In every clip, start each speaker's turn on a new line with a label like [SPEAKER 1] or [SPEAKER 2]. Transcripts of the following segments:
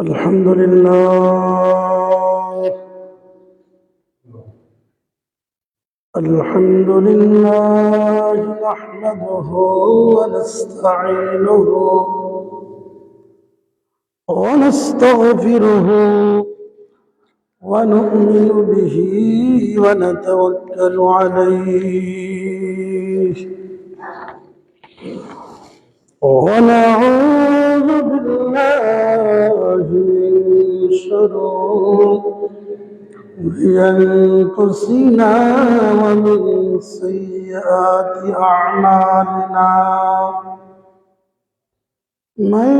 [SPEAKER 1] الحمد لله نحمده ونستعينه ونستغفره ونؤمن به ونتوكل عليه ونعوذ بالله من شرور أنفسنا ومن سيئات أعمالنا من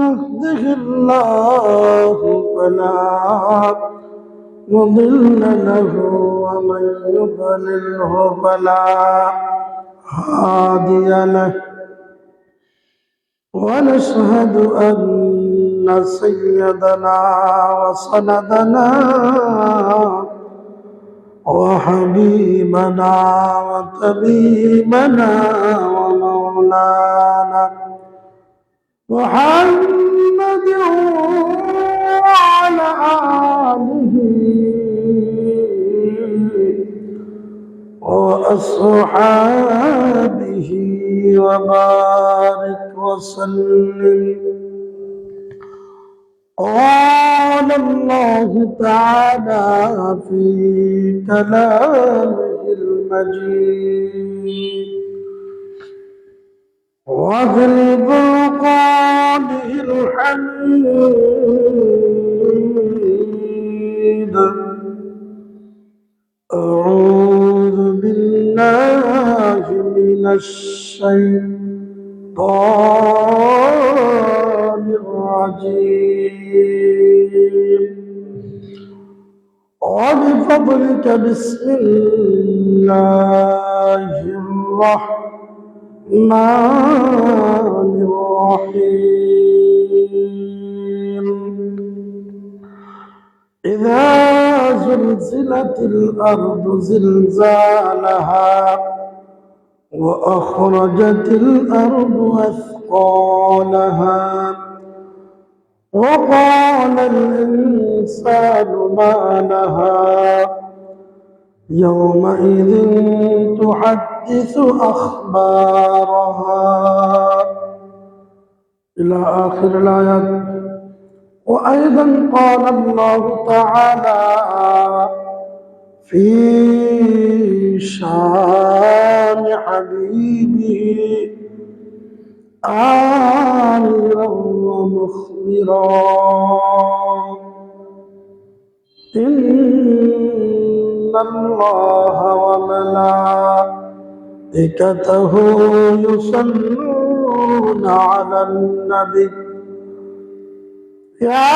[SPEAKER 1] يهده الله فلا مضل له ومن يضلله فلا هادي له ونشهد أن سيدنا وسندنا وحبيبنا وطبيبنا ومولانا محمد وعلى آله وأصحابه وبارك وسلم. قال الله تعالى في كلامه المجيد وفي فرقانه الحميد. أعوذ بالله من الشيطان الرجيم وبفضلك بسم الله الرحمن الرحيم. إذا زلزلت الأرض زلزالها وأخرجت الأرض أثقالها وقال الإنسان ما لها يومئذ تحدث أخبارها إلى آخر الآيات. وأيضا قال الله تعالى في شان حبيبه آمرا ومخبرا إن الله وملائكته يصلون على النبي يا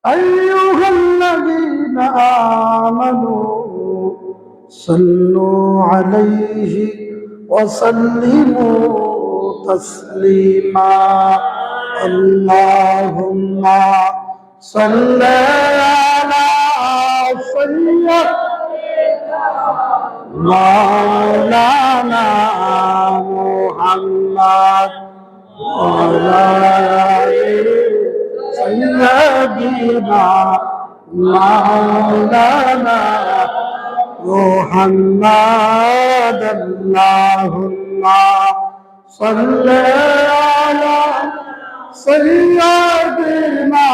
[SPEAKER 1] أيها الذين آمنوا صلوا عليه وسلموا تسليما. اللهم صل على سيدنا مولانا محمد وعلى سيدنا مولانا محمد. اللهم صل على سيدنا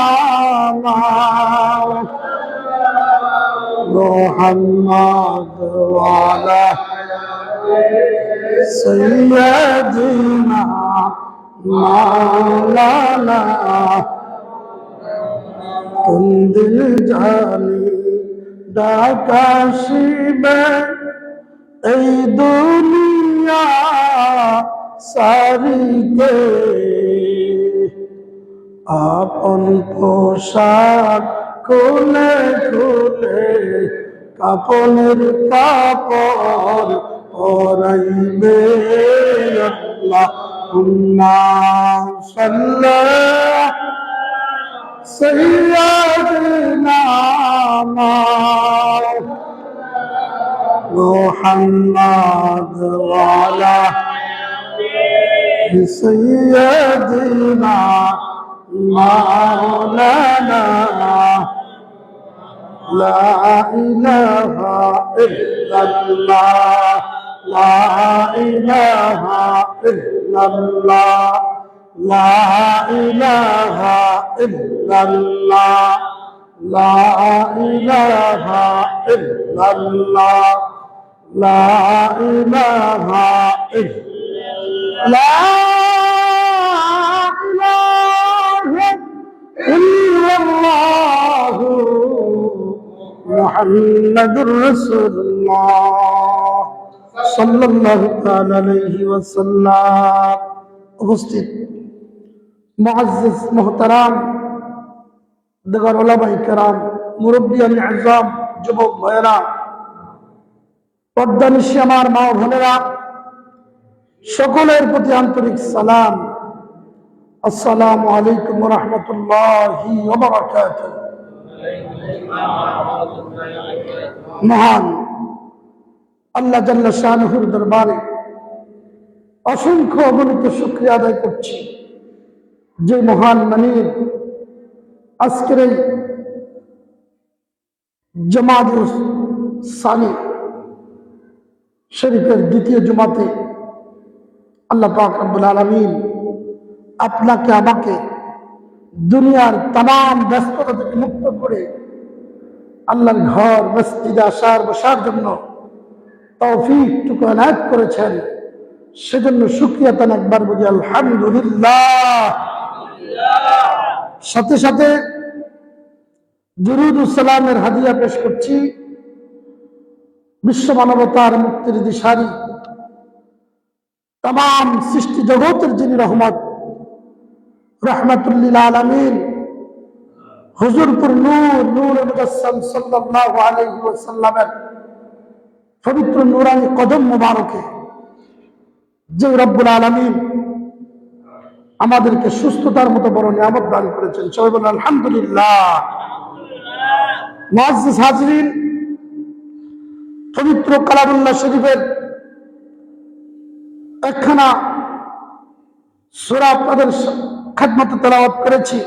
[SPEAKER 1] محمد وعلى سيدنا مولانا কুন্দিল জানি ডাকাশিবে এই দুনিয়া সারিতে আপন পোশাক খুলে খুলে কাপনের কাপড় পরাইবে। আল্লাহুম্মা সাল্লি سيدنا محمد وعلى بسيدنا مولانا لا إله إلا الله لا إله إلا الله لا إله إلا الله لا إله إلا الله لا إله إلا لا إله إلا الله محمد رسول الله صلى الله عليه وسلم উপস্থিত মুআজ্জিজ মুহতারাম দিগর উলামায়ে কেরাম মুরব্বিয়ান আযম যুবক ভাইরা পর্দানিশী আমার মা বোনেরা সকলের প্রতি আন্তরিক সালাম আসসালামু আলাইকুম ওয়া রাহমাতুল্লাহি ওয়া বারাকাতুহু মহান আল্লাহ জাল্লা শানুহুর দরবারে অসংখ্য অগণিত শুকরিয়া আদায় করছি যে মহান মানিব আজকের এই জামাতুস সানি শরীফের দ্বিতীয় জুমাতে আল্লাহ পাক রব্বুল আলামিন আপনাকে আমাকে দুনিয়ার तमाम ব্যস্ততা থেকে মুক্ত করে আল্লাহর ঘর মসজিদে আসার বসার জন্য তৌফিকটুকু এনায়েত করেছেন সেজন্য শুকরিয়া তান একবার বলি আলহামদুলিল্লাহ। সাথে সাথে দুরূদ ও সালামের হাদিয়া পেশ করছি বিশ্ব মানবতার মুক্তির দিশারি तमाम সৃষ্টি জগতের যিনি রহমত রহমাতুল আলামিন হুজুরপুর নূর নূর মুজাসসাম সাল্লাল্লাহু আলাইহি ওয়াসাল্লামের পবিত্র নূরানী কদম মুবারকে যে রব্বুল আলামিন আমাদেরকে সুস্থতার মতো বড় নিয়ামত দান করেছেন সবাই বলেন আলহামদুলিল্লাহ। মুআজ্জিজ হাজরিন পবিত্র কালামুল্লাহ শরীফের একখানা সূরা আপনাদের খিদমতে তেলাওয়াত করেছি।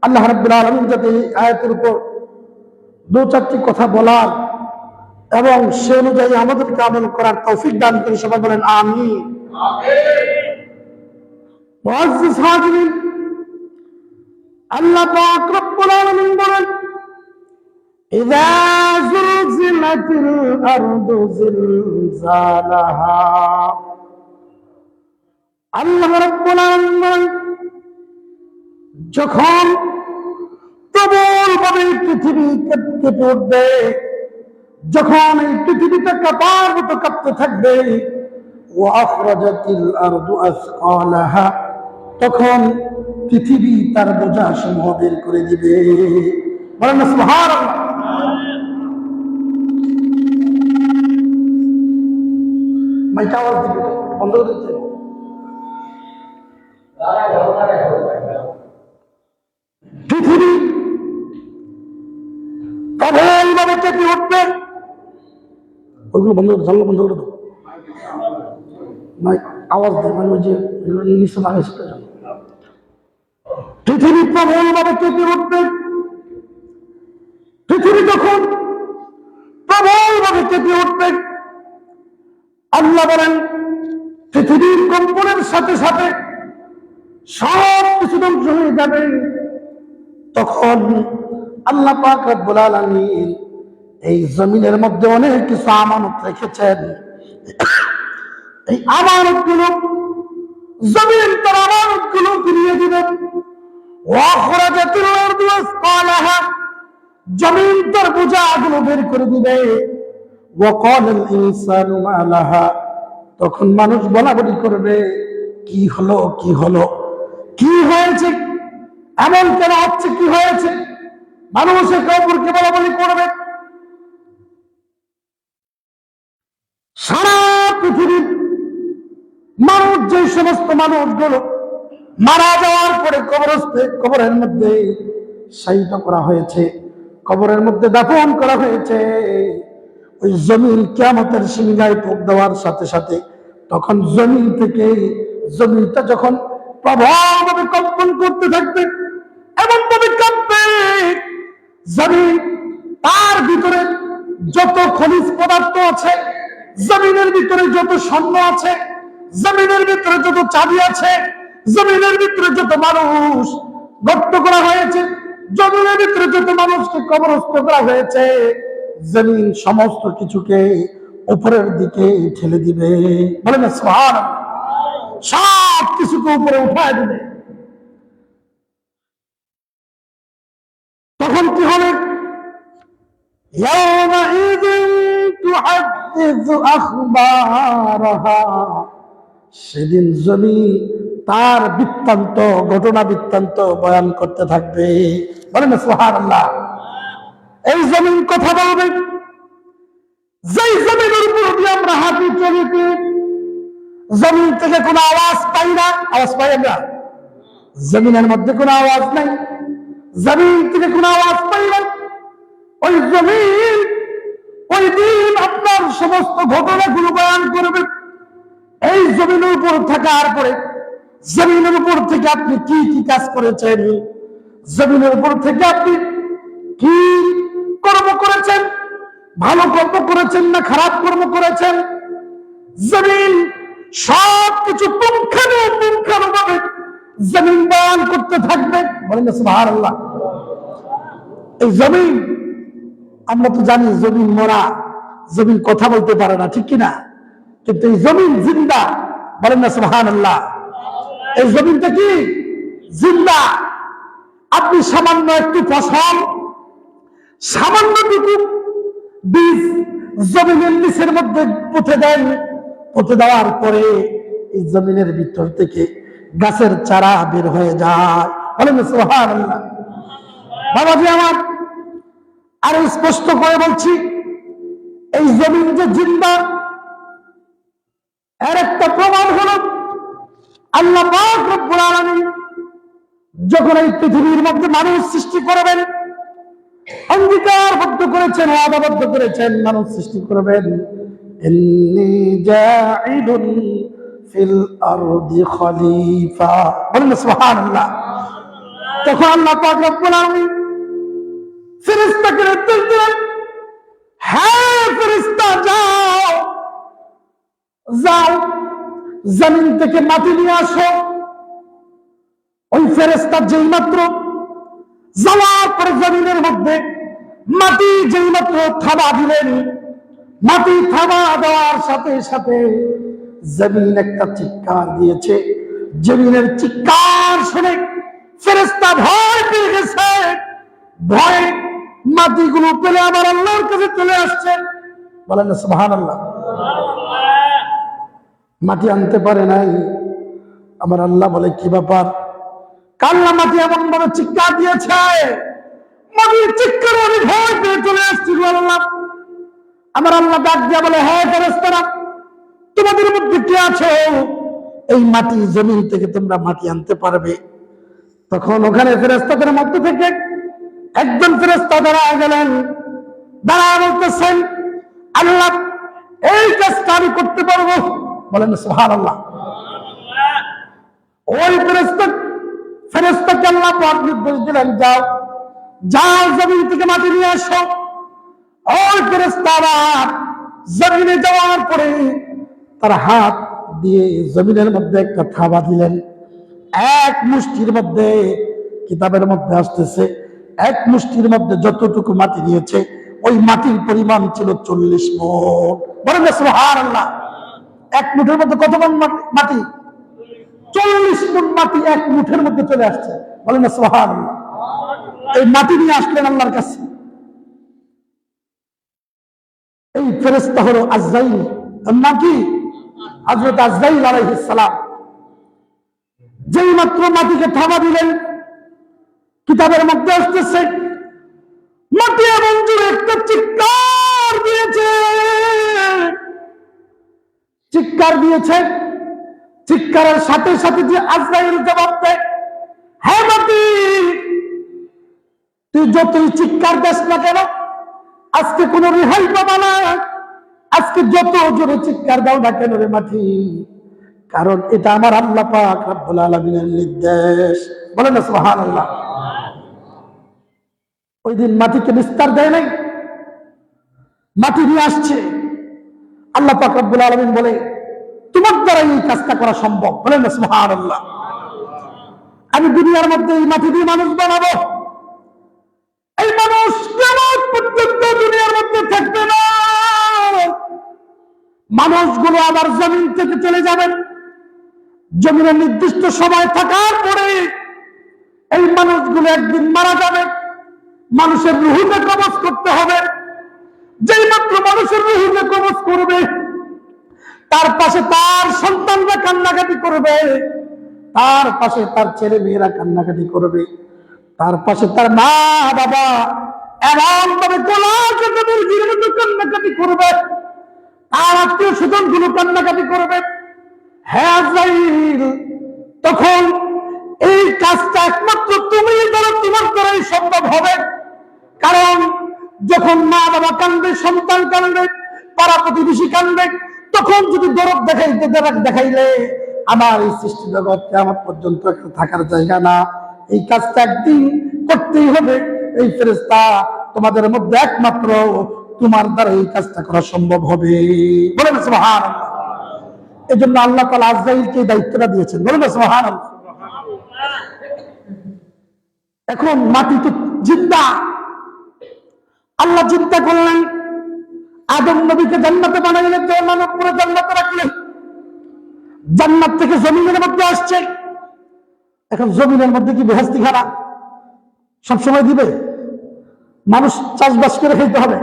[SPEAKER 1] আল্লাহ রাব্বুল আলামিন যাতে এই আয়াতের উপর দু চারটি কথা বলার এবং সে অনুযায়ী আমাদেরকে আমল করার তৌফিক দান করে সবাই বলেন আমিন। মুআজ্জিজ হাজরিন আল্লাহ পাক রব্বুল আলামিন বলেন ইযা যুলজিলাতিল আরদু জিলজালাহা আল্লাহ রাব্বুল আলামিন যখন প্রবলভাবে পৃথিবী কেঁপে উঠবে যখন এই পৃথিবীটা কাঁপার মতো কাঁপতে থাকবে ওয়া আখরাজাতিল আরদু আসকালাহা তখন পৃথিবী তার বোঝা সমূহ বের করে দিবে বলেন না সুবহানাল্লাহ। মাইক আওয়াজ দিবে বন্ধ করে দিতে পৃথিবী প্রবলভাবে কেঁপে উঠবে ওইগুলো বন্ধ করে জানলা বন্ধ করে দাও মাইক আওয়াজ দেয় মানে ওই যে নিচে লাগাইছে পৃথিবী প্রবলভাবে কেঁপে উঠবে পৃথিবী যখন প্রবলভাবে কেঁপে উঠবে আল্লাহ বলেন পৃথিবীর কম্পনের সাথে সাথে সব কিছু ধ্বংস হয়ে যাবে তখন আল্লাহ পাক রব্বুল আলামিন এই জমিনের মধ্যে অনেক কিছু আমানত রেখেছেন এই আমানতগুলো জমিন তার আমানতগুলো ফিরিয়ে দিবেন ওয়া আখরাজাতিল আরদু আসকালাহা জমিন তার বোঝাগুলো বের করে দিবে ওয়া ক্বালাল ইনসানু মা লাহা তখন মানুষ বলাবলি করবে কি হলো কি হলো কি হয়েছে এমন কেন হচ্ছে কি হয়েছে মানুষ একে অপরকে বলাবলি করবে সারা পৃথিবীর মানুষ যে সমস্ত মানুষগুলো মারা যাওয়ার পরে কবরের মধ্যে শায়িত করা হয়েছে কবরের মধ্যে দাফন করা হয়েছে ওই জমিন কিয়ামতের সিংহায় পোক দেওয়ার সাথে সাথে তখন জমিন থেকে জমিনটা যখন প্রবলভাবে কম্পন করতে থাকবে, এমন ভাবে কাঁপবে জমিন, তার ভিতরে যত খনিজ পদার্থ আছে, জমিনের ভিতরে যত স্বর্ণ আছে, জমিনের ভিতরে যত চাবি আছে, জমিনের ভিতরে যত মানুষ গর্ত করা হয়েছে, জমিনের ভিতরে যত মানুষকে কবরস্থ করা হয়েছে, জমিন সমস্ত কিছুকে উপরের দিকে ঠেলে দিবে। বলেন সুবহানাল্লাহ। সব কিছুকে উপরে উঠায় দিবে। তখন কি হবে? يومئذ تحدث أخبارها, সেদিন জমিন তার বৃত্তান্ত, ঘটনা বৃত্তান্ত বয়ান করতে থাকবে। বলেন সুবহানাল্লাহ। এই জমিন কথা বলবে। যেই জমিনের উপর দিয়ে আমরা হাঁটি চলিতে, জমিন থেকে কোনো আওয়াজ পাই না। আওয়াজ পাই আমরা? জমিনের মধ্যে কোনো আওয়াজ নাই, জমিন থেকে কোনো আওয়াজ পাই না। ওই জমিন ওই দিন আপনার সমস্ত ঘটনাগুলো বয়ান করবে। এই জমিনের উপর থাকার পরে জমিনের উপর থেকে আপনি কি কি কাজ করেছেন, জমিনের উপর থেকে আপনি কি কর্ম করেছেন, ভালো কর্ম করেছেন না খারাপ কর্ম করেছেন, জমিন সবকিছু পুঙ্খানুপুঙ্খানুভাবে জমিন বয়ান করতে থাকবে। বলেন সুবহানাল্লাহ। এই জমিন, আমরা তো জানি জমিন মরা, জমিন কথা বলতে পারে না, ঠিক কিনা? কিন্তু এই জমিন জিন্দা। বলেন না সুবহানাল্লাহ। এই জমিনটা কি জিন্দা। আপনি সামান্য একটু ফসল, সামান্যটুকু বীজ জমিনের নিচের মধ্যে পুঁতে দেন, পুঁতে দেওয়ার পরে এই জমিনের ভিতর থেকে গাছের চারা বের হয়ে যায়। বলেন না সুবহানাল্লাহ। বাবাজি আমার, আরো স্পষ্ট করে বলছি, এই জমিন যে জিন্দা, এর একটা প্রমাণ হলো আল্লাহ পাক রব্বুল আলামিন যখন এই পৃথিবীর মধ্যে মানুষ সৃষ্টি করবেন, অঙ্গীকারবদ্ধ করেছেন, ওয়াদাবদ্ধ করেছেন, মানুষ সৃষ্টি করবেন। ইন্নী জাইলুন ফিল আরদি খলিফা। বলেন সুবহানাল্লাহ। তখন আল্লাহ পাক রব্বুল আলামিন ফেরেশতাকে নির্দেশ দিলেন, হ্যাঁ ফেরেশতা যাও, যাও জমিন থেকে মাটি নিয়ে আসো। ওই ফেরেশতা যেই মাত্র যাওয়ার পরে জমিনের মধ্যে মাটি যেই মাত্র থাবা দিলেন, মাটি থাবা দেওয়ার সাথে সাথে জমিন একটা চিৎকার দিয়েছে। জমিনের চিৎকার শুনে ফেরেশতা ভয় পেয়ে গেছে। ভয়ে মাটিগুলো পেলে আমার আল্লাহর কাছে চলে আসছে। বলেন না সুবহানাল্লাহ। মাটি আনতে পারে নাই। আমার আল্লাহ বলে, কি ব্যাপার? কাল্লা মাটি এমন ভাবে চিৎকার দিয়েছে, মাটির চিৎকার আমি ভয় পেয়ে চলে আসছি। আল্লাহ, আমার আল্লাহ ডাক দিয়া বলে, হ্যাঁ ফেরেশতারা, তোমাদের মধ্যে কে আছো এই মাটি জমিন থেকে তোমরা মাটি আনতে পারবে? তখন ওখানে ফেরেশতাদের মধ্যে থেকে একজন ফেরেশতা দাঁড়ায় গেলেন, দাঁড়ায় বলতেছেন, আল্লাহ এই কাজটা আমি করতে পারবো। বলেন সুবহানাল্লাহ। ওই ফেরেশতাকে আল্লাহ পাক নির্দেশ দিলেন, যাও যাও জমিন থেকে মাটি নিয়ে আসো। ওই ফেরেশতারা জমিনে যাওয়ার পরে তার হাত দিয়ে জমিনের মধ্যে একটা থাবা দিলেন। এক মুষ্টির মধ্যে, কিতাবের মধ্যে আসতেছে, এক মুষ্টির মধ্যে যতটুকু মাটি নিয়েছে ওই মাটির পরিমাণ ছিল 40 মুঠ। বলেন না সুবহানাল্লাহ। এক মুঠের মধ্যে কত মণ মাটি? 40 মুঠ মাটি এক মুঠের মধ্যে চলে আসছে। বলেন না সুবহানাল্লাহ। এই মাটি নিয়ে আসলেন আল্লাহর কাছে। এই ফেরেশতা হলো আজরাইল। নাম কি? হযরত আজরাইল আলাইহিস সালাম। যেই মাত্র মাটিকে থাবা দিলেন, কিতাবের মধ্যে আসতেছে মাটি এমন জোরে একটা চিৎকার দিয়েছে, চিৎকার দিয়েছে। চিৎকারের সাথে সাথে যে আজরাইল জবাব দেয়, হ্যাঁ মাটি, তুই যতই চিৎকার দিস না কেন আজকে কোনো রেহাই পাবা না। আজকে যত জোরে চিৎকার দাও না কেন রে মাটি, কারণ এটা আমার আল্লাহ পাক রব্বুল আলামিনের নির্দেশ। বলেন না সুবহানাল্লাহ। ওই দিন মাটিকে নিস্তার দেয় নাই, মাটি নিয়ে আসছে। আল্লাহ পাক রব্বুল আলামিন বলে তোমার দ্বারা এই কাজটা করা সম্ভব। বলেন না সুবহানাল্লাহ। আমি দুনিয়ার মধ্যে এই মাটি দিয়ে মানুষ বানাবো, এই মানুষ কিয়ামত পর্যন্ত দুনিয়ার মধ্যে থাকবে না। মানুষগুলো আবার জমিন থেকে চলে যাবেন। জমিনের নির্দিষ্ট সময় থাকার পরে এই মানুষগুলো একদিন মারা যাবে। মানুষের রুহুকে কবজ করতে হবে। যেই মাত্র মানুষের রুহুকে কবজ করবে, তার পাশে তার সন্তানরা কান্নাকাটি করবে, তার পাশে তার ছেলে মেয়েরা কান্নাকাটি করবে, তার পাশে তার মা বাবা এমন ভাবে গলা কেটে মুরগির মতো কান্নাকাটি করবে, তার আত্মীয় স্বজন গুলো কান্নাকাটি করবে। হ্যাঁ আজরাইল, তখন এই কাজটা একমাত্র তুমি দ্বারা, তোমার দ্বারাই সম্ভব হবে। কারণ যখন মা বাবা কান্দে, সন্তান কান্দে, পাড়া প্রতিবেশী কান্দে, তখন যদি দরদ দেখাইলে আমার এই সৃষ্টি জগৎ কিয়ামত পর্যন্ত থাকার জায়গা না। এই কাজটা একদিন করতেই হবে। এই ফেরেশতা তোমাদের মধ্যে একমাত্র তোমার দ্বারা এই কাজটা করা সম্ভব হবে। বলেন সুবহানাল্লাহ। এই জন্য আল্লাহ তাআলা আজরাইলকে দায়িত্বটা দিয়েছেন। বলেন সুবহানাল্লাহ। এখন মাটি তো জিন্দা। আল্লাহ চিন্তা করলেন, আদম নবীকে জান্নাতে বানাইলেন, মানব করে জান্নাতে রাখলেন। জান্নাত থেকে জমিনের মধ্যে আসছে। এখন জমিনের মধ্যে কি বেহেশতি খানা সবসময় দিবে? মানুষ চাষবাস করে খেতে হবে।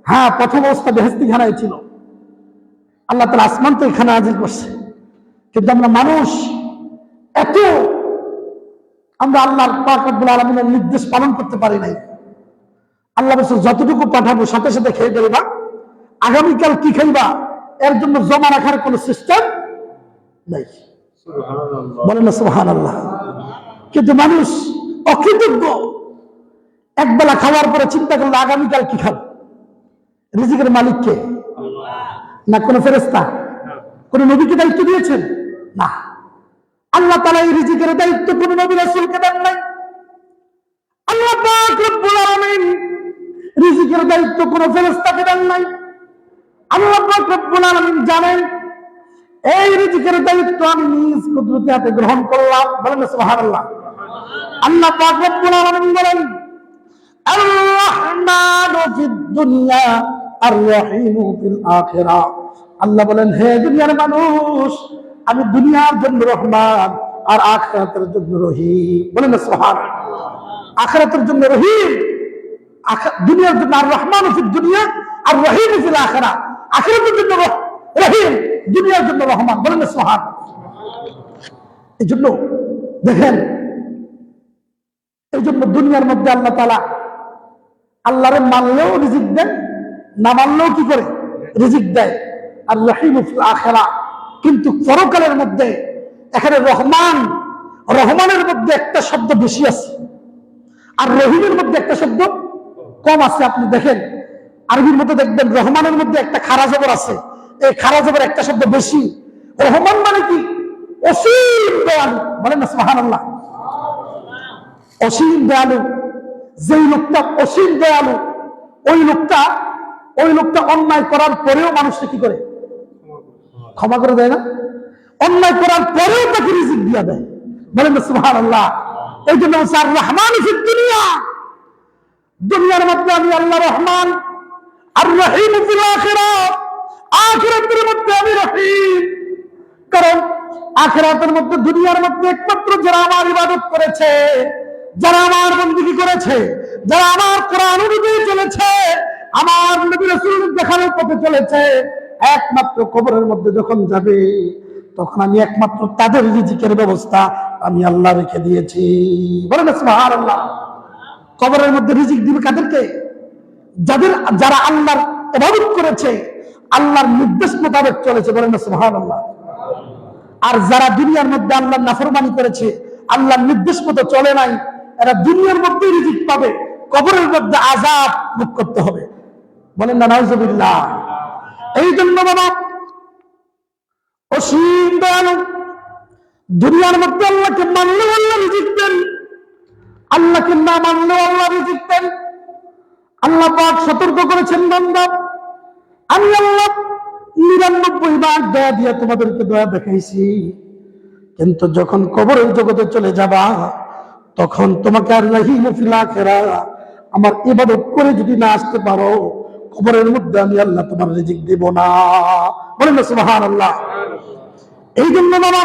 [SPEAKER 1] হ্যাঁ, প্রথম অবস্থা বেহেশতি খানায় ছিল। আল্লাহ তাআলা আসমান তো এখানে নাযিল করছে, কিন্তু আমরা মানুষ এত আমরা আল্লাহর পাক রব্বুল আলামিনের নির্দেশ পালন করতে পারি নাই। আল্লাহ বলছে যতটুকু পাঠাবো সাথে সাথে খেয়ে ফেলবা, আগামীকাল কি খাইবা এর জন্য জমা রাখার কোন সিস্টেম নাই। বলেন না সুবহানাল্লাহ। কিন্তু মানুষ অকৃতজ্ঞ। একবেলা খাওয়ার পরে চিন্তা করলো আগামীকাল কি খাবো। রিজিকের মালিক কে? না কোন ফেরেশতা? কোন নবীকে দায়িত্ব দিয়েছেন? না। আল্লাহ তাআলা এই রিজিকের দায়িত্ব কোন নবী রাসূলকে দেন নাই। আল্লাহ পাক রব্বুল আলামিন রিজিকের দায়িত্ব কোন ফেরেশতাকে দেন নাই। আল্লাহ পাক রব্বুল আলামিন জানেন এই রিজিকের দায়িত্ব আমি নিজ কুদরতি হাতে গ্রহণ করলাম। বলেন সুবহানাল্লাহ। আল্লাহ পাক রব্বুল আলামিন বলেন আর-রাহমানু ফিদ দুনিয়া আর-রাহিমু ফিল আখিরাহ। আল্লাহ বলেন হে দুনিয়ার মানুষ, আমি দুনিয়ার জন্য রহমান আর আখিরাতের জন্য রহিম। বলেন সুবহানাল্লাহ। আখিরাতের জন্য রহিম, দুনিয়ার জন্য আর-রাহমানু ফিদ দুনিয়া আর-রাহিমু ফিল আখিরাহ। আখিরাতের জন্য রহিম, দুনিয়ার জন্য রহমান। বলেন সুবহানাল্লাহ। এই জন্য দেখেন, এই জন্য দুনিয়ার মধ্যে আল্লাহ তাআলা আল্লাহরে মানলেও রিজিক দেন, না মানলেও কি করে রিজিক দেয়। আর রহিম ফিল আখিরাহ, কিন্তু পরকালের মধ্যে এখানে রহমান, রহমানের মধ্যে একটা শব্দ বেশি আছে আর রহিমের মধ্যে একটা শব্দ কম আছে। আপনি দেখেন আরবির মধ্যে দেখবেন রহমানের মধ্যে একটা খারা জবর আছে, এই খারা জবর একটা শব্দ বেশি। রহমান মানে কি? অসীম দয়ালু। বলেন না সুবহানাল্লাহ। অসীম দয়ালু। যেই লোকটা অসীম দয়ালু, ওই লোকটা অন্যায় করার পরেও মানুষকে কি করে? ক্ষমা করে দেয় না? অন্যায় করার পরেও তাকে রিজিক দিয়ে দেয়। বলেন না সুবহানাল্লাহ। এই জন্য আর-রাহমান ফিদ দুনিয়া, দুনিয়ার মধ্যে আমি আল্লাহ রহমান, আর রহিম ফিল আখিরাহ, আখিরাতের মধ্যে আমি রহিম। কারণ আখিরাতের মধ্যে, দুনিয়ার মধ্যে একমাত্র যারা আমার ইবাদত করেছে, যারা আমার বندگی করেছে, যারা আমার কোরআন অনুযায়ী চলেছে, আমার নবী রাসূলের দেখানোর পথে চলেছে, একমাত্র কবরের মধ্যে যখন যাবে তখন আমি একমাত্র তাদের রিজিকের ব্যবস্থা আমি আল্লাহ রেখে দিয়েছি। বলেন সুবহানাল্লাহ। কবরের মধ্যে রিজিক দিবে কাদেরকে? যারা আল্লাহর ইবাদত করেছে, আল্লাহর নির্দেশ মোতাবেক চলেছে। বলেন সুবহানাল্লাহ। আর যারা দুনিয়ার মধ্যে আল্লাহর নাফরমানি করেছে, আল্লাহর নির্দেশ মতো চলে নাই, এরা দুনিয়ার মধ্যে রিজিক পাবে, কবরের মধ্যে আযাব ভোগ করতে হবে। বলেন না নাউজুবিল্লাহ। এই জন্য বাবা অসীম দয়ালু। দুনিয়ার মধ্যে আল্লাহকে মানলেও আল্লাহ রিজিক দেন, আল্লাহকে না মানলেও আল্লাহ রিজিক দেন। আল্লাহ পাক সতর্ক করেছেন, বান্দা আমি আল্লাহ 99 বার দয়া দিয়ে তোমাদেরকে দয়া দেখাইছি, কিন্তু যখন কবরের জগতে চলে যাবা তখন তোমাকে আর রাহিমু ফিল আখিরাহ আমার ইবাদত করে যদি না আসতে পারো, কবরের মধ্যে আমি আল্লাহ তোমার রিজিক দেব না। বলেন না সুবহানাল্লাহ। এই জন্য বাবা,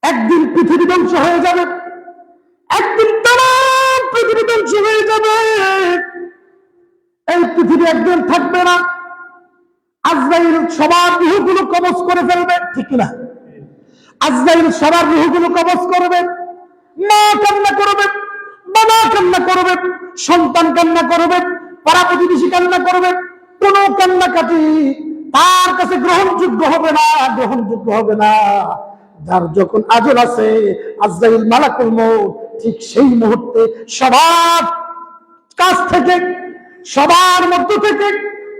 [SPEAKER 1] একদিন পৃথিবী ধ্বংস হয়ে যাবে, একদিন তাম পৃথিবী ধ্বংস হয়ে যাবে। এই পৃথিবী একদিন থাকবে না। আজরাইল সবার রূহগুলো কবজ করে ফেলবে, ঠিক না? আজরাইল সবার রূহগুলো কবজ করবে। মা কান্না করবে, বাবা কান্না করবে, সন্তান কান্না করবে, পাড়া প্রতিবেশী কান্না করবে। কোন কান্নাকাটি তার কাছে গ্রহণযোগ্য হবে না, গ্রহণযোগ্য হবে না। যার যখন আজল আছে, আজরাইল মালাকুল মউত ঠিক সেই মুহূর্তে সবার কাছ থেকে, সবার মধ্য থেকে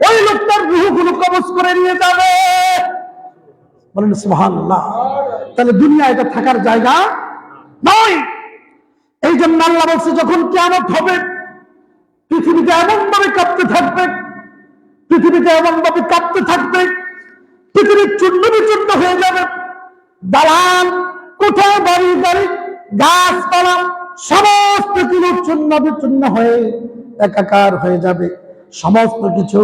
[SPEAKER 1] ওই লোকটার রূহগুলো কবজ করে নিয়ে যাবে। বলেন সুবহানাল্লাহ। তাহলে দুনিয়া এটা থাকার জায়গা নয়। এই জন্য আল্লাহ বলছে, যখন কিয়ামত হবে পৃথিবীতে এমন ভাবে কাঁপতে থাকবে, পৃথিবীতে এমন ভাবে কাঁপতে থাকবে, পৃথিবী চূর্ণ বিচূর্ণ হয়ে যাবে। দালান কোঠা, বাড়ি গাড়ি, গাছপালা সমস্ত কিছু চূর্ণ বিচূর্ণ হয়ে একাকার হয়ে যাবে। সমস্ত কিছু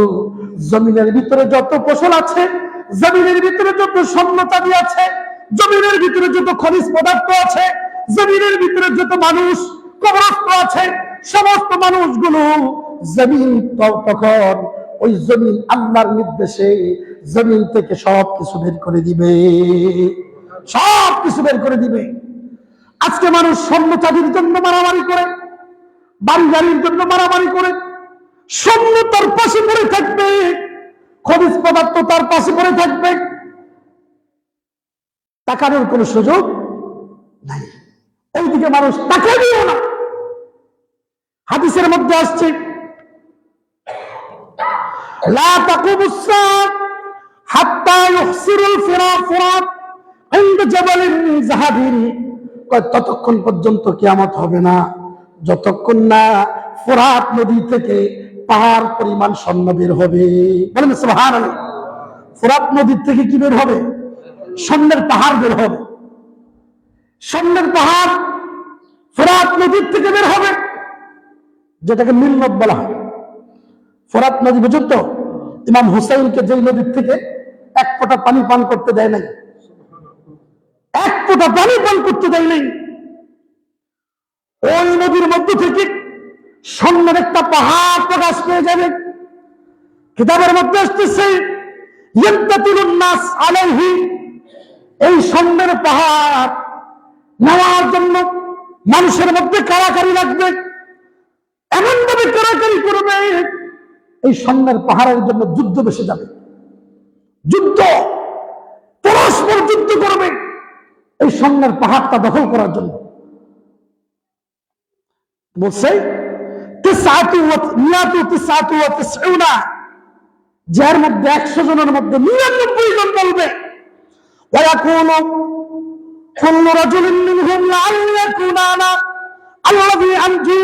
[SPEAKER 1] জমিনের ভিতরে যত ফসল আছে, জমিনের ভিতরে যত স্বর্ণ চাঁদি আছে, জমিনের ভিতরে যত খনিজ পদার্থ আছে, জমিনের ভিতরে যত মানুষ কবরস্থ আছে, সমস্ত মানুষগুলো জমিন তখন ওই জমিন আল্লাহর নির্দেশে জমিন থেকে সব কিছু বের করে দিবে, সব কিছু বের করে দিবে। আজকে মানুষ স্বর্ণ চাঁদির জন্য মারামারি করে, বাড়ি গাড়ির জন্য মারামারি করে, স্বর্ণ তার পাশে পড়ে থাকবে, খনিজ পদার্থ তার পাশে পড়ে থাকবে, তাকানোর কোন সুযোগ নাই। এইদিকে মানুষ তাকাবেও না। হাদিসের মধ্যে আসছে, লা তাকুমুস সাআহ হাত্তা ইউহসিরুল ফুরাত ইনদা জাবালিন যাহাবিন। ততক্ষণ পর্যন্ত কিয়ামত হবে না যতক্ষণ না ফোরাত নদী থেকে পাহাড় পরিমাণ স্বর্ণ বের হবে। বলেন সুবহানাল্লাহ। ফোরাত নদী থেকে কি বের হবে? স্বর্ণের পাহাড় বের হবে। স্বর্ণের পাহাড় ফোরাত নদীর থেকে বের হবে, যেটাকে নীল নদ বলা হয়। ফোরাত নদী বুঝুন তো, ইমাম হুসাইনকে যেই নদীর থেকে এক ফোঁটা পানি পান করতে দেয় নাই, এক ফোঁটা পানি পান করতে দেয় নাই, ওই নদীর মধ্য থেকে স্বর্ণের একটা পাহাড় প্রকাশ পেয়ে যাবে। কিতাবের মধ্যে আসতেছে, ইয়ান্তাতিলুন নাস আলাইহি, এই স্বর্ণের পাহাড় নেওয়ার জন্য মানুষের মধ্যে কারাকারি লাগবে, এমন ভাবে কারাকারি করবে, এই স্বর্ণের পাহাড়ের জন্য যুদ্ধ বেসে যাবে। যুদ্ধ, পরস্পর যুদ্ধ করবে এই স্বর্ণের পাহাড়টা দখল করার জন্য। বলছে যার মধ্যে 100 জনের মধ্যে 99 জন বলবে, কুল্লু রাজুলিন মিনহুম লাআল্লাকুনা আনা আল্লাযী আনজু।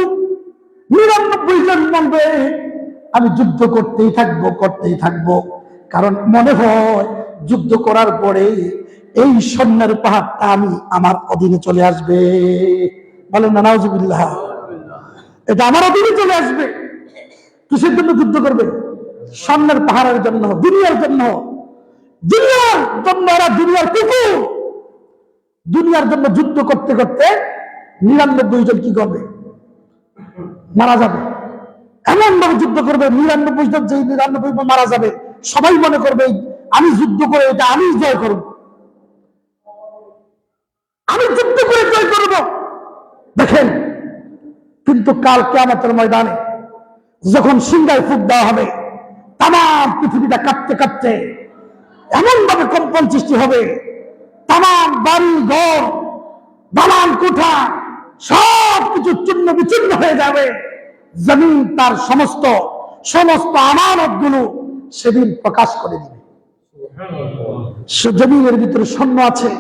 [SPEAKER 1] 99 জন বলবে আমি যুদ্ধ করতেই থাকবো, করতেই থাকবো, কারণ মনে হয় যুদ্ধ করার পরে এই স্বর্ণের পাহাড়টা আমি আমার অধীনে চলে আসবে। বলেন না নাউজুবিল্লাহ। এটা আমার অধীনে চলে আসবে। কিসের জন্য যুদ্ধ করবে? স্বর্ণের পাহাড়ের জন্য, দুনিয়ার জন্য। দুনিয়ার জন্য এরা দুনিয়ার কুকুর। দুনিয়ার জন্য যুদ্ধ করতে করতে 99 জন কি করবে? মারা যাবে। এমন ভাবে যুদ্ধ করবে, 99 জন যে 99 জন মারা যাবে, সবাই মনে করবে আমি যুদ্ধ করে এটা আমি জয় করব, আমি যুদ্ধ করে জয় করব। দেখেন, কিন্তু কাল কিয়ামতের ময়দানে যখন সিংহায় ফুঁক দেওয়া হবে, তামাম পৃথিবীটা কাঁপতে কাঁপতে এমন ভাবে কম্পন সৃষ্টি হবে, তামাম বাড়ি ঘর, দালান কোঠা সব কিছু চূর্ণ বিচূর্ণ হয়ে যাবে। জমিন তার সমস্ত আমানত গুলো সেদিন প্রকাশ করে দিবে। জমিনের ভিতরে স্বর্ণ আছে,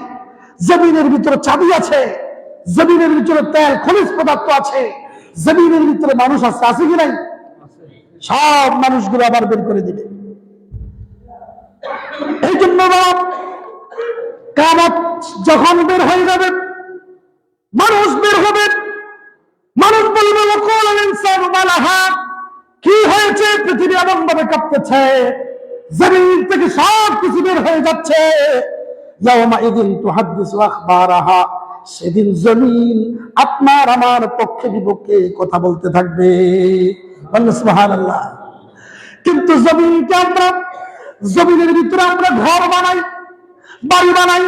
[SPEAKER 1] জমিনের ভিতরে চাবি আছে, জমিনের ভিতরে তেল খনিজ পদার্থ আছে, জমিনের ভিতরে মানুষ আছে, আছে কি নাই? সব মানুষগুলো আবার বের করে দিবে। এই জন্য কিয়ামত যখন বের হয়ে যাবে, মানুষ বের হবে, মানুষ বলবে ওয়াকাল ইনসানু মালাহা, কি হয়েছে? পৃথিবী এমন ভাবে কাঁপতেছে, জমিন থেকে সব কিছু বের হয়ে যাচ্ছে। ইয়াওমাইযিন তুহাদ্দিসু আখবারাহা, সেদিন জমিন আপনার আমার পক্ষে বিপক্ষে কথা বলতে থাকবে। বলেন সুবহানাল্লাহ। কিন্তু জমিনকে আমরা, জমিনের ভিতরে আমরা ঘর বানাই, বাড়ি বানাই,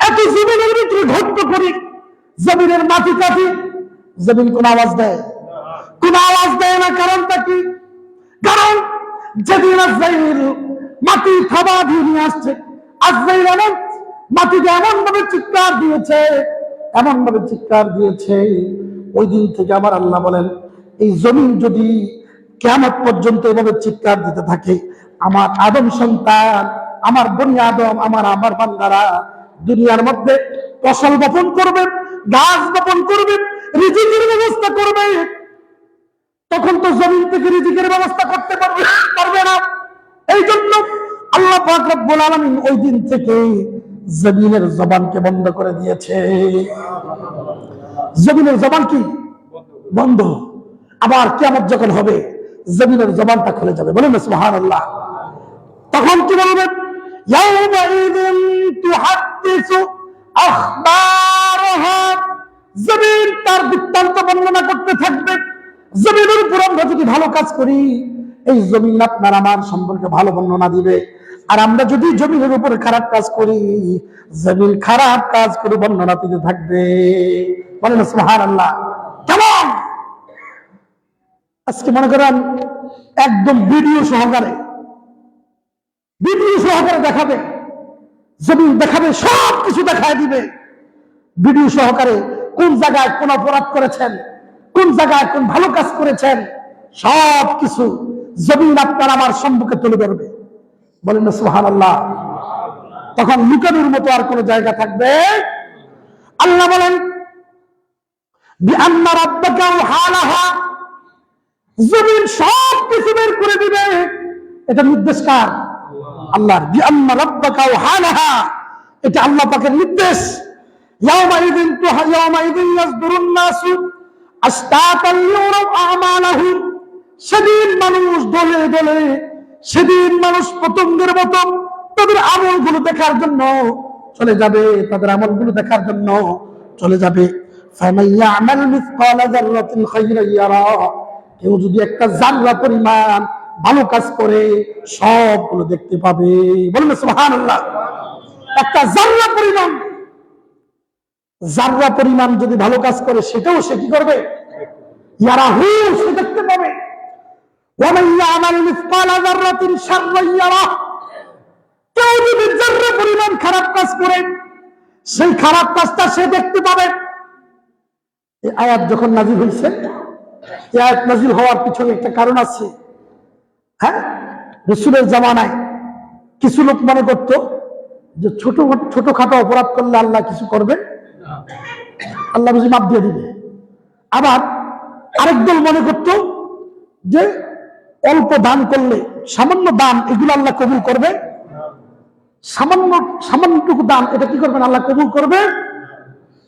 [SPEAKER 1] এত জমিনের ভিতরে ঘট্ট করি, জমিনের মাটি কাটি, জমিন কোন আওয়াজ দেয়? কোন আওয়াজ দেয় না। কারণটা কি? কারণ যেদিন আজরাইল মাটি থাবা দিয়ে নিয়ে আসছে, আজরাইল মাটিকে এমন ভাবে চিৎকার দিয়েছে, এমন ভাবে চিৎকার দিয়েছে, ওই দিন থেকে আমার আল্লাহ বলেন, এই জমিন যদি কিয়ামত পর্যন্ত এভাবে চিৎকার দিতে থাকে, আমার আদম সন্তান, আমার বনি আদম, আমার বান্দারা দুনিয়ার মধ্যে ফসল বপন করবে, গাছ বপন করবে, রিজিকের ব্যবস্থা করবে, তখন তো জমিন থেকে রিজিকের ব্যবস্থা করতে পারবে না। এই জন্য আল্লাহ পাক রব্বুল আলামিন ওই দিন থেকে জমিনের জবানকে বন্ধ করে দিয়েছে। জমিনের জবান কি বন্ধ। আবার কিয়ামত যখন হবে, জমিনের জবানটা খুলে যাবে। বলেন না সুবহানাল্লাহ। তখন কি বলবে? ইয়াউমাইযিন তুহাদ্দিসু আখবারাহা, জমিন তার বৃত্তান্ত বর্ণনা করতে থাকবে। জমিনের উপর আমরা যদি ভালো কাজ করি, এই জমিন আপনার আমার সম্পর্কে ভালো বর্ণনা দিবে। আর আমরা যদি জমিনের উপর খারাপ কাজ করি, জমিন খারাপ কাজ করে বর্ণনা দিতে থাকবে। বলেন সুবহানাল্লাহ। কেমন? আজকে মনে করেন একদম ভিডিও সহকারে দেখাবে, জমিন দেখাবে, সব কিছু দেখায় দিবে ভিডিও সহকারে। কোন জায়গায় কোন অপরাধ করেছেন, কোন জায়গায় কোন ভালো কাজ করেছেন, সব কিছু জমিন আপনার আমার সম্মুখে তুলে ধরবে। বলেন না সুবহানাল্লাহ। তখন লুকানোর মতো আর কোন জায়গা থাকবে? আল্লাহ বলেন বিআন্না রাব্বাকা হালাহা, জমিন সব কিছু বের করে দিবে। এটা নির্দেশ কার? আল্লাহর। বিআন্না রাব্বাকা হালাহা, এটা আল্লাহ পাকের নির্দেশ। ইয়াউমাইযিন ইয়াসদুরুন নাসু আশতাতান লিউরাউ আমালাহুম, সেদিন মানুষ দলে দলে, সেদিন মানুষ পতঙ্গের মতো তাদের আমলগুলো দেখার জন্য চলে যাবে, তাদের আমলগুলো দেখার জন্য চলে যাবে। ফামান ইয়ামাল মিসকালা যাররাতিন খায়রান ইয়ারা, কেউ যদি একটা জাররা পরিমাণ ভালো কাজ করে, সবগুলো দেখতে পাবে। বলুন সুবহানাল্লাহ। একটা জাররা পরিমাণ যদি ভালো কাজ করে, সেটাও সে কি করবে? ইয়ারাহু, সে দেখতে পাবে। ওয়ামান ইয়ামাল মিসকালা যাররাতিন শাররান ইয়ারা, কেউ যদি জাররা পরিমাণ খারাপ কাজ করে, সেই খারাপ কাজটা সে দেখতে পাবে। এই আয়াত যখন নাযিল হয়েছে, এই আয়াত নাযিল হওয়ার পিছনে একটা কারণ আছে। হ্যাঁ, রাসূলের জামানায় কিছু লোক মনে করত যে ছোটখাটো অপরাধ করলে আল্লাহ কিছু করবে, আল্লাহ বুঝি মাফ দিয়ে দিবে। আবার আরেক দল মনে করত যে অল্প দান করলে, সামান্য দান, এগুলো আল্লাহ কবুল করবে। সামান্যটুকু দান, এটা কি করবেন? আল্লাহ কবুল করবে।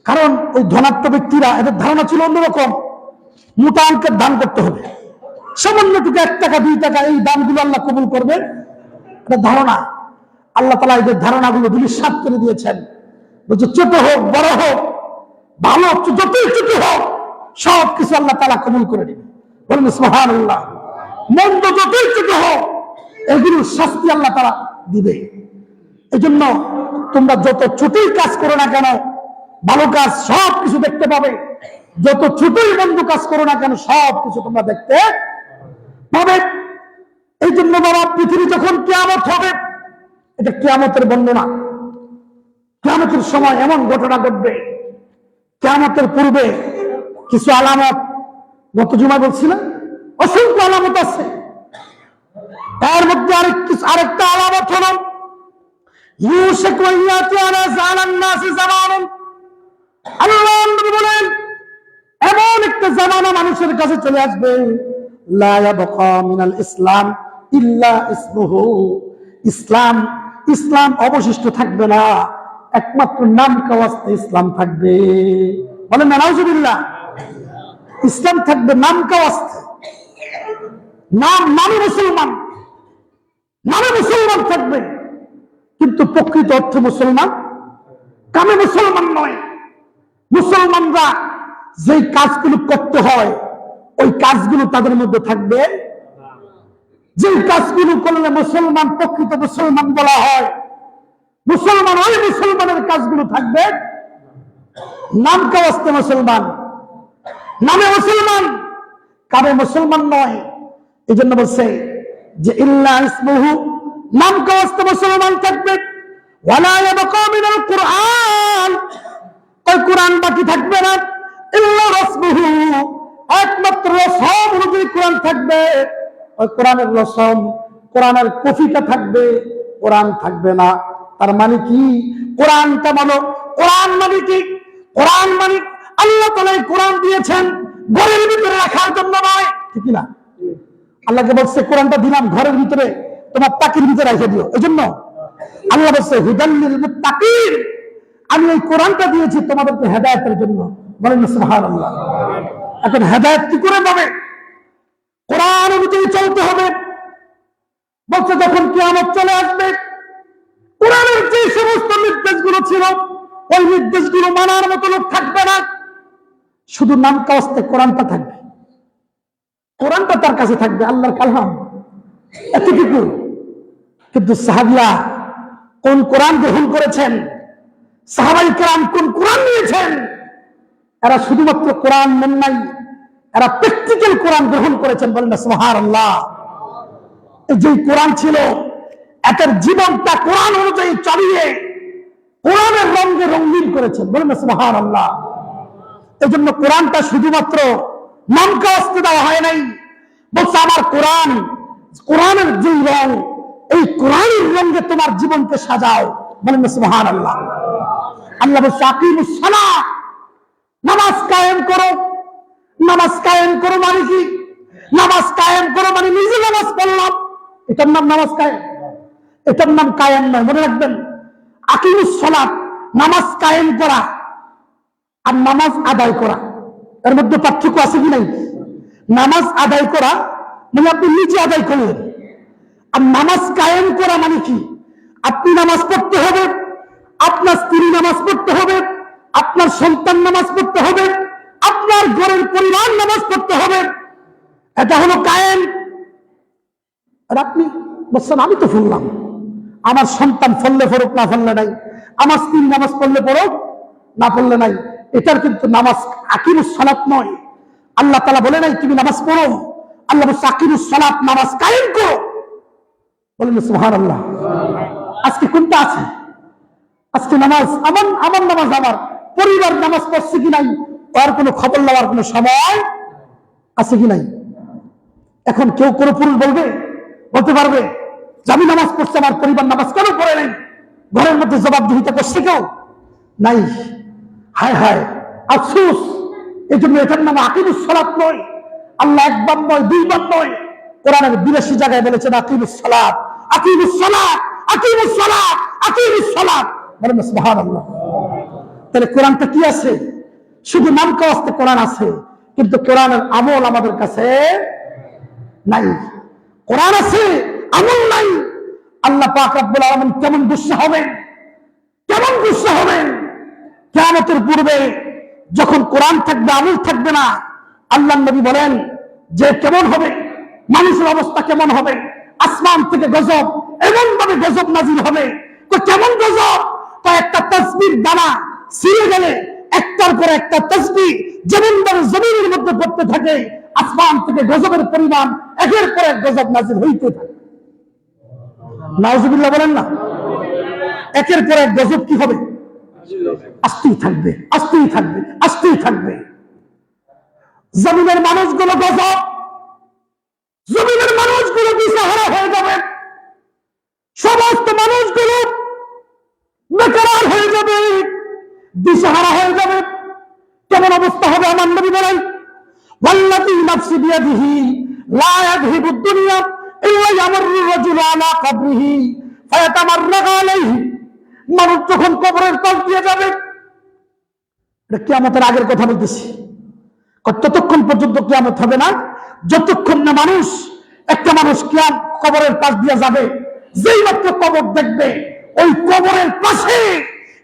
[SPEAKER 1] কারণ ওই ধনাত্ম ব্যক্তিরা, এদের ধারণা ছিল অন্যরকম, মোটা অঙ্কের দান করতে হবে, সামান্যটুকু 1 টাকা 2 টাকা, এই দানগুলো আল্লাহ কবুল করবে, এটা ধারণা। আল্লাহ তাআলা এদের ধারণাগুলো ধূলিসাৎ করে দিয়েছেন। বলছে ছোট হোক বড় হোক, ভালো যতই ছোট হোক, সব কিছু আল্লাহ তাআলা কবুল করে দিবে। বলেন সুবহানাল্লাহ। মন্দ যতই ছোট হোক, এগুলোর শাস্তি আল্লাহ তাআলা দিবে। এই জন্য তোমরা যত ছোটই কাজ করো না কেন, ভালো কাজ সব কিছু দেখতে পাবে। যত ছোটই মন্দ কাজ করো না কেন, সব কিছু তোমরা দেখতে পাবে। এই জন্য বাবা, পৃথিবী যখন কিয়ামত হবে, এটা কিয়ামতের বর্ণনা। কিয়ামতের সময় এমন ঘটনা ঘটবে, কিয়ামতের পূর্বে কিছু আলামত, গত জুমায় বলছিলাম, অসংখ্য আলামত আছে। তার মধ্যে আরেকটা আলামত হলো ইউশিকু আন ইয়াতি আলান নাসি জামানুন, আল্লাহ নবী বলেন এমন একটা জামানা মানুষের কাছে চলে আসবে, লা ইয়াবকা মিনাল ইসলাম ইল্লা ইসমুহু, ইসলাম অবশিষ্ট থাকবে না, একমাত্র নাম কাওয়াস্তে ইসলাম থাকবে। বলেন না নাউজুবিল্লাহ। ইসলাম থাকবে নাম কাওয়াস্তে, নামে মুসলমান থাকবে, কিন্তু প্রকৃত অর্থে মুসলমান, কামে মুসলমান নয়। মুসলমানরা যে কাজগুলো করতে হয় ওই কাজগুলো তাদের মধ্যে থাকবে, যে কাজগুলো করলে মুসলমান, প্রকৃত মুসলমান বলা হয়, মুসলমান ওই মুসলমানের কাজগুলো থাকবে নাম কাওয়াস্তে মুসলমান, নামে মুসলমান, কামে মুসলমান নয়। এই জন্য বলছে যে ইল্লা ইসমুহু, নাম কাওয়াস্তে মুসলমান থাকবে। ওয়ালা ইয়াবকা মিনাল কুরআন, ওই কোরআন বাকি থাকবে না। ইল্লা রাসমুহু, একমাত্র রসম অনুযায়ী কোরআন থাকবে, ওই কোরআনের রসম, কোরআনের কপিটা থাকবে, কোরআন থাকবে না। তার মানে কি? কোরআনটা মানে, কোরআন মানে কি? কোরআন মানে আল্লাহ তাআলা কোরআন দিয়েছেন ঘরের ভিতরে রাখার জন্য নয়, ঠিক না? আল্লাহকে বলছে কোরআনটা দিলাম ঘরের ভিতরে, তোমার তাকির ভিতরে রেখে দিও। এই জন্য আল্লাহ বলছে হুদাল লিল মুত্তাকিন, আমি এই কোরআনটা দিয়েছি তোমাদেরকে হেদায়েতের জন্য। বলেন সুবহানাল্লাহ। এখন হেদায়েত কি করে পাবে? কোরআন অনুযায়ী চলতে হবে। বলছে যখন কিয়ামত চলে আসবে, কোরআনের যে সমস্ত নির্দেশগুলো ছিল ওই নির্দেশগুলো মানার মতো লোক থাকবে না, শুধু নাম কাওয়াস্তে কোরআনটা থাকবে, কোরআনটা তার কাছে থাকবে, আল্লাহর কালাম, এতটুকু। কিন্তু সাহাবীরা কোন কোরআন গ্রহণ করেছেন, সাহাবায়ে কেরাম কোন কোরআন নিয়েছেন? এরা শুধুমাত্র কোরআন নেন নাই, এরা প্র্যাকটিক্যাল কোরআন গ্রহণ করেছেন। বলেন না সুবহানাল্লাহ। যে কোরআন ছিল এটার জীবনটা কোরআন অনুযায়ী চালিয়ে কোরআনের রঙে রঙিন করেছেন। বলেন না সুবহানাল্লাহ। এই জন্য কোরআনটা শুধুমাত্র নাম কাওয়াস্তে দেওয়া হয় নাই, বলছে আমার কোরআন, কোরআনের যে রং, এই কোরআনের রঙে তোমার জীবনকে সাজাও। বলেন না সুবহানাল্লাহ। আল্লাহ বলছে আকিমুস সালাহ, নামাজ কায়েম করো। নামাজ কায়েম করো মানে কি? নামাজ কায়েম করো মানে নিজে নামাজ পড়লাম, এটার নাম নামাজ কায়েম, এটার নাম কায়েম নয়। মনে রাখবেন, আকিমুস সালাত নামাজ কায়েম করা আর নামাজ আদায় করা, এর মধ্যে পার্থক্য আছে কি নাই? নামাজ আদায় করা মানে আপনি নিজে আদায় করলেন, আর নামাজ কায়েম করা মানে কি? আপনি নামাজ পড়তে হবে, আপনার স্ত্রী নামাজ পড়তে হবে, আপনার সন্তান নামাজ পড়তে হবে, আপনার ঘরের পরিবার নামাজ পড়তে হবে, এটা হলো কায়েম। আর আপনি বলছেন আমি তো পড়লাম, আমার সন্তান পড়লে পড়ুক না পড়লে নাই, আমার স্ত্রী নামাজ পড়লে পড়ুক না পড়লে নাই, এটার কিন্তু নামাজ আকিমুস সালাত নয়। আল্লাহ তাআলা বলে নাই তুমি নামাজ পড়ো, আল্লাহ বলছে আকিমুস সালাত, নামাজ কায়েম করো। বলেন সুবহানাল্লাহ। আজকে কোনটা আছে? আজকে নামাজ আমার নামাজ, আমার পরিবার নামাজ পড়ছে কি নাই তার কোনো খবর নেওয়ার কোনো সময় আছে কি নাই? এখন কেউ কোনো পুরুষ বলতে পারবে যে আমি নামাজ পড়ছি, আমার পরিবার নামাজ কেন পড়ে নাই? ঘরের মধ্যে জবাবদিহিতা করছে কেউ নাই? হায় হায়, আফসোস। এই জন্য এটার নাম আকিমুস সালাত নয়। আল্লাহ একবার নয়, দুইবার নয়, কোরআনের 82 জায়গায় বলেছেন আকিমুস সালাত, আকিমুস সালাত, আকিমুস সালাত, আকিমুস সালাত। বলেন সুবহানাল্লাহ। তাহলে কোরআনটা কি আছে? শুধু নাম কাওয়াস্তে কোরআন আছে, কিন্তু কোরআনের আমল আমাদের কাছে নাই। কোরআন আছে, আমল নাই। আল্লাহ পাক রব্বুল আলামিন কেমন গুসা হবেন, কেমন গুসা হবেন কিয়ামতের পূর্বে যখন কোরআন থাকবে, আমল থাকবে না। আল্লাহর নবী বলেন যে কেমন হবে, মানুষের অবস্থা কেমন হবে। আসমান থেকে গজব, এমন ভাবে গজব নাজিল হবে। কেমন গজব? একটা তাসবির দানা ছিঁড়ে গেলে একটার পর একটা তাসবিহ যেমন ভাবে জমিনের মধ্যে পড়তে থাকে, আসমান থেকে গজবের পরিমাণ একের পর এক গজব নাজিল হইতে থাকে। নাউজুবিল্লাহ বলেন না। একের পর এক গজব কি হবে? আসতেই থাকবে, আসতেই থাকবে, আসতেই থাকবে। জমিনের মানুষগুলো গজব, জমিনের মানুষগুলো দিশাহারা হয়ে যাবে। সমস্ত মানুষগুলো দিশাহারা হয়ে যাবে। কেমন অবস্থা হবে আমার নবী বলেন, ওয়াল্লাযী নাফসি বিয়াদিহি লা ইয়াযহিবু দুনিয়া ইল্লা ইয়ামুররু রাজুলু আলা কবরিহি ফায়াতামাররাগু আলাইহি। মানুষ যখন কবরের পাশ দিয়ে যাবে, এটা কিয়ামতের আগের কথা বলতেছি, ততক্ষণ পর্যন্ত কিয়ামত হবে না যতক্ষণ না একটা মানুষ কবরের পাশ দিয়ে যাবে, যেই মাত্র কবর দেখবে ওই কবরের পাশে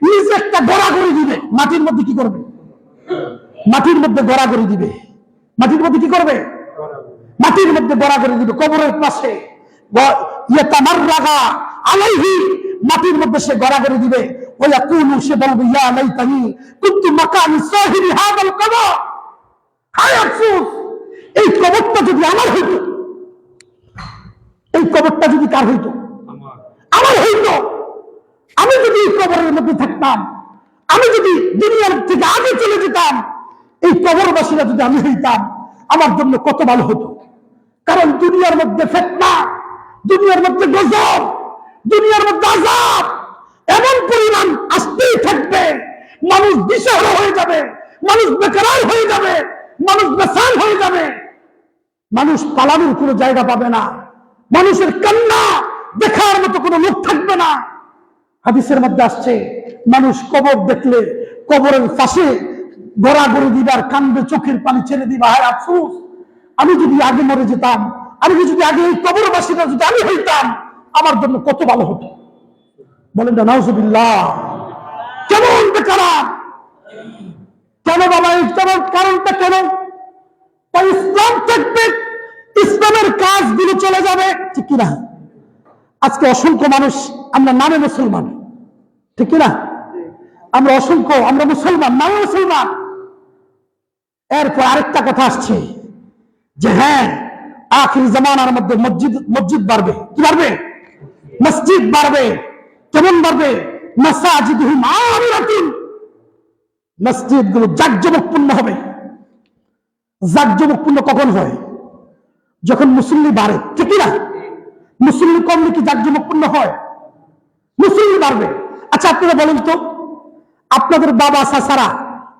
[SPEAKER 1] নিজে একটা গড়াগড়ি দিবে। মাটির মধ্যে কি করবে? মাটির মধ্যে গড়াগড়ি দিবে। মাটির মধ্যে কি করবে? মাটির মধ্যে গড়াগড়ি দিবে কবরের পাশে। ইয়াতামাররাগা আলাইহি, মাটির মধ্যে সে গড়াগড়ি দিবে। ওয়ায়াকুলু, সে বলবে, ইয়া লাইতানি কুনতু মাকানি সাহিবি হাযাল কবর। হায় আফসোস, এই কবরটা যদি আমার হইতো, এই কবরটা যদি কার হইতো? আমার হইতো। আমি যদি এই কবরের মধ্যে থাকতাম, আমি যদি দুনিয়ার থেকে আগে চলে যেতাম, এই কবরবাসীরা যদি আমি হইতাম, আমার জন্য কত ভালো হতো। কারণ দুনিয়ার মধ্যে ফিতনা, দুনিয়ার মধ্যে গজব, দুনিয়ার মধ্যে আযাব এমন পরিমাণ আসতেই থাকবে, মানুষ দিশেহারা হয়ে যাবে, মানুষ বেকার হয়ে যাবে, মানুষ বেসাল হয়ে যাবে, মানুষ পালানোর কোনো জায়গা পাবে না, মানুষের কান্না দেখার মতো কোনো লোক থাকবে না। হাদিসের মধ্যে আসছে, মানুষ কবর দেখলে কবরের পাশে গড়াগড়ি দিবার, কান্দে চোখের পানি ছেড়ে দিবা, হায় আফসোস, আমি যদি আগে মরে যেতাম, আমি যদি আগে এই কবরবাসীরা যদি আমি হইতাম, আমার জন্য কত ভালো হতো। বলেন না নাউজুবিল্লাহ। কেমন বেকারাম, কেন বাবা? এই কারণটা কেন? ইসলাম থাকবে, ইসলামের কাজগুলো চলে যাবে, ঠিক কিনা? আজকে অসংখ্য মানুষ আমরা নামে মুসলমান, ঠিক কিনা? আমরা অসংখ্য, আমরা মুসলমান, নামে মুসলমান। এরপর আরেকটা কথা আসছে যে হ্যাঁ, আখির জামানার মধ্যে মসজিদ বাড়বে। কি বাড়বে? মসজিদ বাড়বে। কেমন বাড়বে? মাসাজিদুহুম আমিরাতুন, মসজিদগুলো জাঁকজমকপূর্ণ হবে। জাঁকজমকপূর্ণ কখন হয়? যখন মুসল্লি বাড়ে, ঠিক না? মুসল্লি কমলে কি জাঁকজমকপূর্ণ হয়? মুসল্লি বাড়বে। আচ্ছা আপনারা বলেন তো, আপনাদের বাবা চাচারা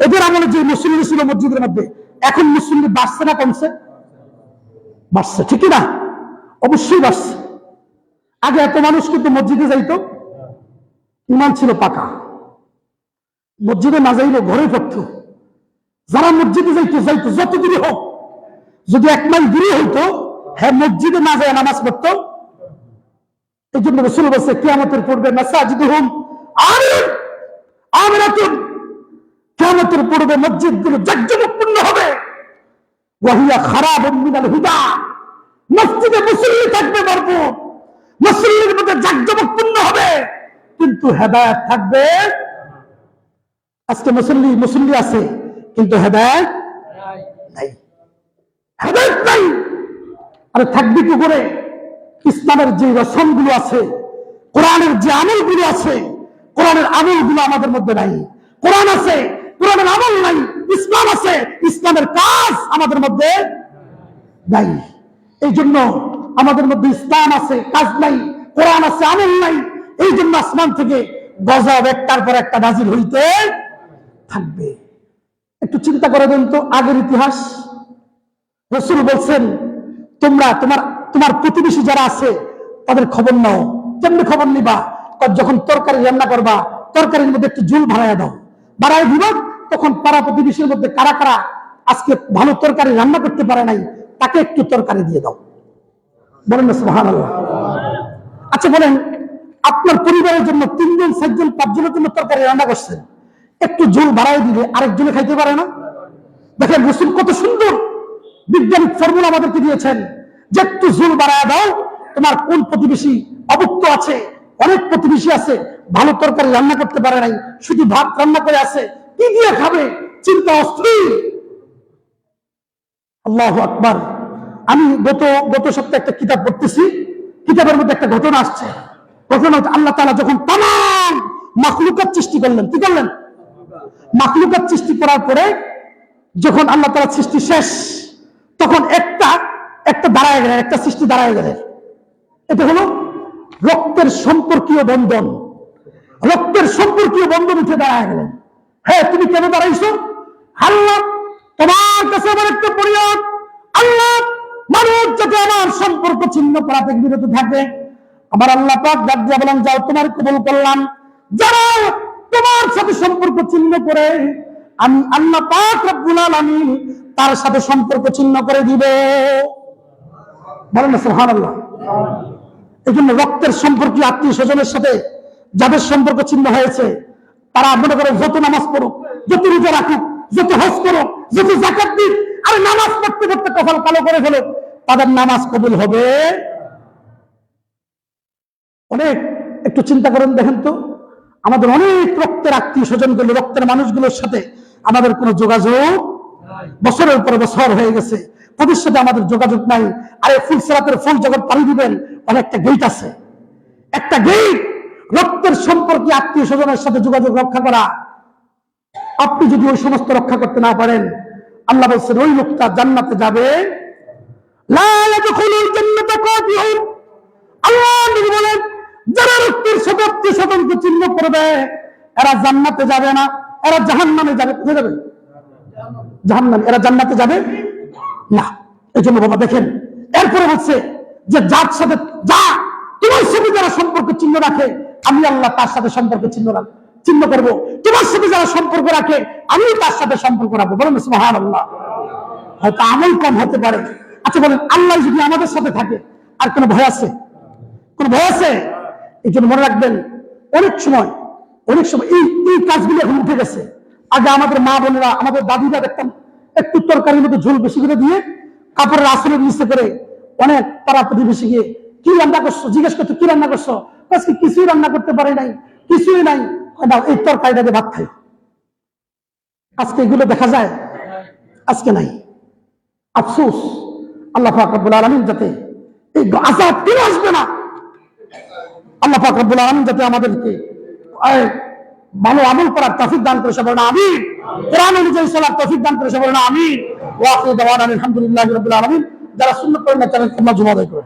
[SPEAKER 1] এদের আমলে যে মুসল্লি ছিল মসজিদের মধ্যে, এখন মুসল্লি বাড়ছে না কমছে? বাড়ছে, ঠিক না? অবশ্যই বাড়ছে। আগে এত মানুষ কিন্তু মসজিদে যাইতো, ইমান ছিল পাকা, মসজিদে না যাইলেও ঘরে পড়তো। যারা মসজিদে যাইতো যত দূরে হোক, যদি 1 মাইল দূরে হইতো, হ্যাঁ মসজিদে না যায় নামাজ পড়তো। এই জন্য রাসূল বলেছে, কিয়ামতের পূর্বে মাসাজিদুহুম আমিরাতুন, কিয়ামতের পূর্বে মসজিদগুলো জাঁকজমকপূর্ণ হবে। ওয়াহিয়া খারাবুম মিনাল হুদা, মসজিদে মুসল্লি থাকবে ভরপুর, মুসল্লির মধ্যে জাঁকজমকপূর্ণ হবে, কিন্তু হেদায়েত থাকবে। আজকে মুসল্লি আছে কিন্তু হেদায়েত নাই, হেদায়েত নাই। আরে থাকবে কি করে? ইসলামের যে রসমগুলো আছে, কোরআনের যে আমলগুলো আছে, কোরআনের আমলগুলো আমাদের মধ্যে নাই। কোরআন আছে, কোরআনের আমল নাই। ইসলাম আছে, ইসলামের কাজ আমাদের মধ্যে নাই। এই জন্য আমাদের মধ্যে ইসলাম আছে, কাজ নাই, কোরআন আছে, আমল নাই। এই জন্য আসমান থেকে গজব একটার পর একটা নাজিল হইতে থাকবে। একটু চিন্তা করে দেন তো আগের ইতিহাস। রাসূল বলছেন, তোমরা তোমার প্রতিবেশী যারা আছে তাদের খবর নাও। কেমনি খবর নিবা? যখন তরকারি রান্না করবা, তরকারির মধ্যে একটু ঝোল বাড়ায় দাও। বাড়ায় দিব, তখন পাড়া প্রতিবেশীর মধ্যে কারা কারা আজকে ভালো তরকারি রান্না করতে পারে নাই, তাকে একটু তরকারি দিয়ে দাও। বলেন না সুবহানাল্লাহ। আচ্ছা বলেন, আপনার পরিবারের জন্য 3 জন 4 জন 5 জনের জন্য তরকারি রান্না করছেন, একটু ঝোল বাড়ায় দিলে আরেকজনে খাইতে পারে না? দেখেন রাসূল কত সুন্দর বিজ্ঞানিক ফর্মুলা আমাদেরকে দিয়েছেন যে একটু ঝোল বাড়ায় দাও। তোমার কোন প্রতিবেশী অভুক্ত আছে? অনেক প্রতিবেশী আছে ভালো তরকারি রান্না করতে পারে নাই, শুধু ভাত রান্না করে আছে, কি দিয়ে খাবে? চিন্তা অস্থির। আল্লাহু আকবার। আমি গত সপ্তাহে একটা কিতাব পড়তেছি, কিতাবের মধ্যে একটা ঘটনা আসছে। ঘটনা হচ্ছে, আল্লাহ তাআলা যখন তামাম মাখলুকাত সৃষ্টি করলেন, কি করলেন? মাখলুকাত সৃষ্টি করার পরে যখন আল্লাহ তাআলা সৃষ্টি শেষ, তখন একটা দাঁড়ায় গেলেন, একটা সৃষ্টি দাঁড়ায় গেলেন। এটা হলো রক্তের সম্পর্কীয় বন্ধন। রক্তের সম্পর্কীয় বন্ধন উঠে দাঁড়ায় গেলেন। হ্যাঁ, তুমি কেন দাঁড়াইছো? আল্লাহ, তোমার কাছে আমার একটা পরিবার, আল্লাহ, মানুষ যাতে আমার সম্পর্ক ছিন্ন করা থেকে বিরত থাকে। আমার আল্লাহ পাক ডাক দিয়া বলেন, যাও, তোমার কবুল করলাম। যারা তোমার সাথে সম্পর্ক ছিন্ন করে, আমি আল্লাহ পাক রব্বুল আলামিন তার সাথে সম্পর্ক ছিন্ন করে দিব। বলেন না সুবহানাল্লাহ। এই জন্য রক্তের সম্পর্কে আত্মীয় স্বজনের সাথে যাদের সম্পর্ক ছিন্ন হয়েছে, তারা মনে করে যত নামাজ পড়ুক, যত রোজা রাখুক, যত হজ করুক, যত যাকাত দিক, আর নামাজ পড়তে পড়তে কপাল কালো করে ফেলে, তাদের নামাজ কবুল হবে? অনেক একটু চিন্তা করেন, দেখেন তো, আমাদের অনেক রক্তের আত্মীয় স্বজনগুলো, রক্তের মানুষগুলোর সাথে আমাদের কোনো যোগাযোগ বছরের পর বছর হয়ে গেছে, তাদের সাথে আমাদের যোগাযোগ নাই। আর এই ফুলসিরাতের ফুল জগৎ পাড়ি দিবেন, অনেকটা গেট আছে, একটা গেট রক্তের সম্পর্কে আত্মীয় স্বজনের সাথে যোগাযোগ রক্ষা করা। আপনি যদি ওই সমস্ত রক্ষা করতে না পারেন, আল্লাহ বলছেন ওই লোকটা জান্নাতে যাবে লা ইয়াদখুলুল জান্নাতা কাতিউন। আল্লাহ নবী বলেন, যারা রক্তের সাথে আত্মীয় স্বজনকে চিহ্ন করবে, এরা জান্নাতে যাবে না, এরা জাহান্নামে যাবে। কোথায় যাবে? জাহান্নামে। এরা জান্নাতে যাবে না। এই জন্য বাবা দেখেন, এরপরে হচ্ছে যে যার সাথে যা তোমার সাথে যারা সম্পর্ক চিহ্ন রাখে, আমি আল্লাহ তার সাথে সম্পর্ক চিহ্ন করবো। তোমার সাথে যারা সম্পর্ক রাখে, আমি তার সাথে সম্পর্ক রাখবো। বলেন সুবহানাল্লাহ। হয়তো আমল কম হতে পারে। আচ্ছা বলেন, আল্লাহ যদি আমাদের সাথে থাকে, আর কোনো ভয় আছে? কোন ভয় আছে? এই জন্য মনে রাখবেন, অনেক সময় এই কাজগুলো এখন উঠে গেছে। আগে আমাদের মা বোনেরা, আমাদের দাদিরা দেখতাম একটু তরকারির মধ্যে ঝোল বেশি করে দিয়ে কাপড়ের আসলে নিচে করে অনেক তাড়াতাড়ি বেশি গিয়ে, কি রান্না করছো জিজ্ঞেস করছো, কি রান্না করছো? আজকে কিছুই রান্না করতে পারি নাই, কিছুই নাই, এই তরকারিটাকে ভাত খাই। আজকে এগুলো দেখা যায়? আজকে নাই। আফসোস, আল্লাহ পাক রব্বুল আলামিন যাতে এই আযাব ফিরে আসবে না, আল্লাহ পাক রব্বুল আলামিন যাতে আমাদেরকে ভালো আমল করার তৌফিক দান করে, সবাই বলেন আমিন। কোরআন অনুযায়ী চলার তৌফিক দান করে, সবাই বলেন আমিন। ওয়া আখিরু দাওয়ানা আলহামদুলিল্লাহি রাব্বিল আলামিন। যারা সুন্নাত পড়েন না, তারা তোমরা জুমা আদায় করে।